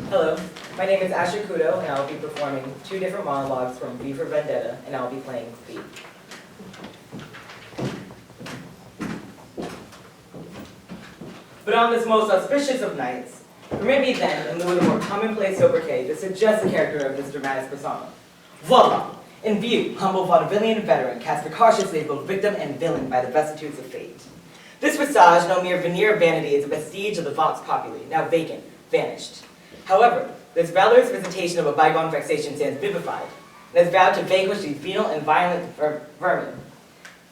Hello, my name is Asher and I will be performing two different monologues from V for Vendetta, and I will be playing V. But on this most auspicious of nights, permit me then, in lieu of the more commonplace sobriquet, to suggest the character of this dramatic persona. Voila! In view, humble vaudevillian veteran cast precautiously as both victim and villain by the vicissitudes of fate. This visage, no mere veneer of vanity, is a vestige of the vox populi, now vacant, vanished. However, this valorous visitation of a bygone vexation stands vivified, and has vowed to vanquish these venal and violent vermin,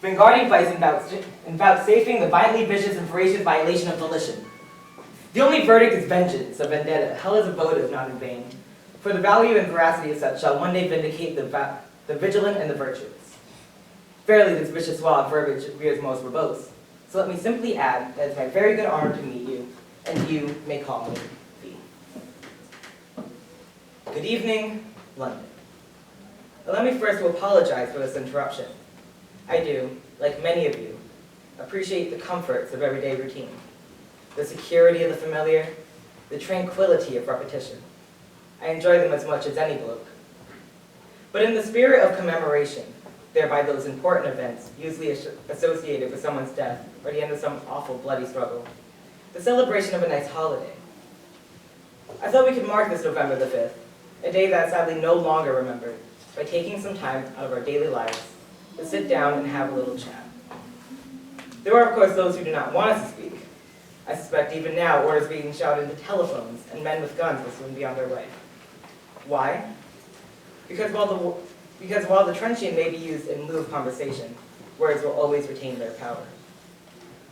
regarding vice and vouchsafing the violently vicious and voracious violation of volition. The only verdict is vengeance, a vendetta. Hell is a votive, not in vain. For the value and veracity of such shall one day vindicate the vigilant and the virtuous. Verily, this vicious law of verbiage rears most verbose. So let me simply add that it's my very good honor to meet you, and you may call me V. Good evening, London. Allow me first to apologize for this interruption. I do, like many of you, appreciate the comforts of everyday routine, the security of the familiar, the tranquility of repetition. I enjoy them as much as any bloke. But in the spirit of commemoration, thereby those important events usually associated with someone's death or the end of some awful bloody struggle, the celebration of a nice holiday, I thought we could mark this November the 5th, a day that is sadly no longer remembered, by taking some time out of our daily lives to sit down and have a little chat. There are, of course, those who do not want us to speak. I suspect even now orders being shouted into telephones and men with guns will soon be on their way. Why? Because while the truncheon may be used in lieu of conversation, words will always retain their power.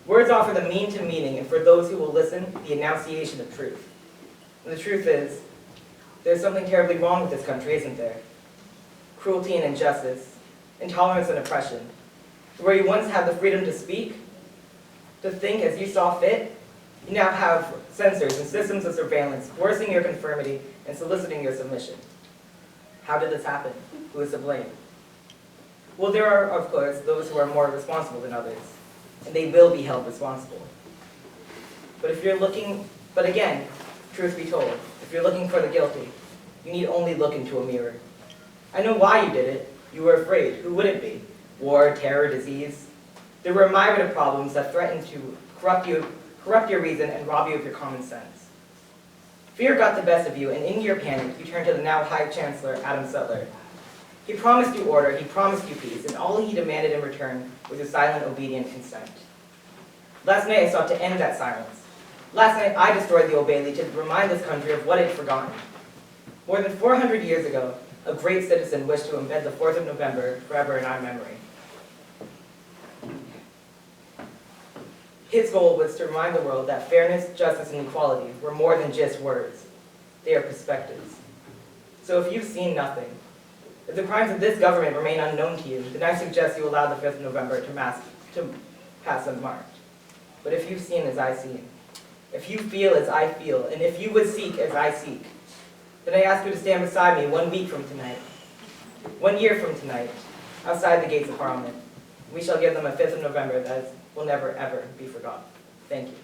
Words offer the mean to meaning, and for those who will listen, the enunciation of truth. And the truth is, there's something terribly wrong with this country, isn't there? Cruelty and injustice, intolerance and oppression. Where you once had the freedom to speak, to think as you saw fit, you now have censors and systems of surveillance coercing your conformity and soliciting your submission. How did this happen? Who is to blame? Well, there are, of course, those who are more responsible than others, and they will be held responsible. But again, truth be told, if you're looking for the guilty, you need only look into a mirror. I know why you did it. You were afraid. Who wouldn't be? War, terror, disease. There were a myriad of problems that threatened to corrupt your reason and rob you of your common sense. Fear got the best of you, and in your panic, you turned to the now High Chancellor, Adam Sutler. He promised you order, he promised you peace, and all he demanded in return was your silent, obedient consent. Last night I sought to end that silence. Last night I destroyed the Old Bailey to remind this country of what it had forgotten. More than 400 years ago, a great citizen wished to embed the 4th of November forever in our memory. His goal was to remind the world that fairness, justice, and equality were more than just words. They are perspectives. So if you've seen nothing, if the crimes of this government remain unknown to you, then I suggest you allow the 5th of November to pass unmarked. But if you've seen as I see, if you feel as I feel, and if you would seek as I seek, then I ask you to stand beside me 1 week from tonight, 1 year from tonight, outside the gates of Parliament. We shall give them a 5th of November that will never, ever be forgotten. Thank you.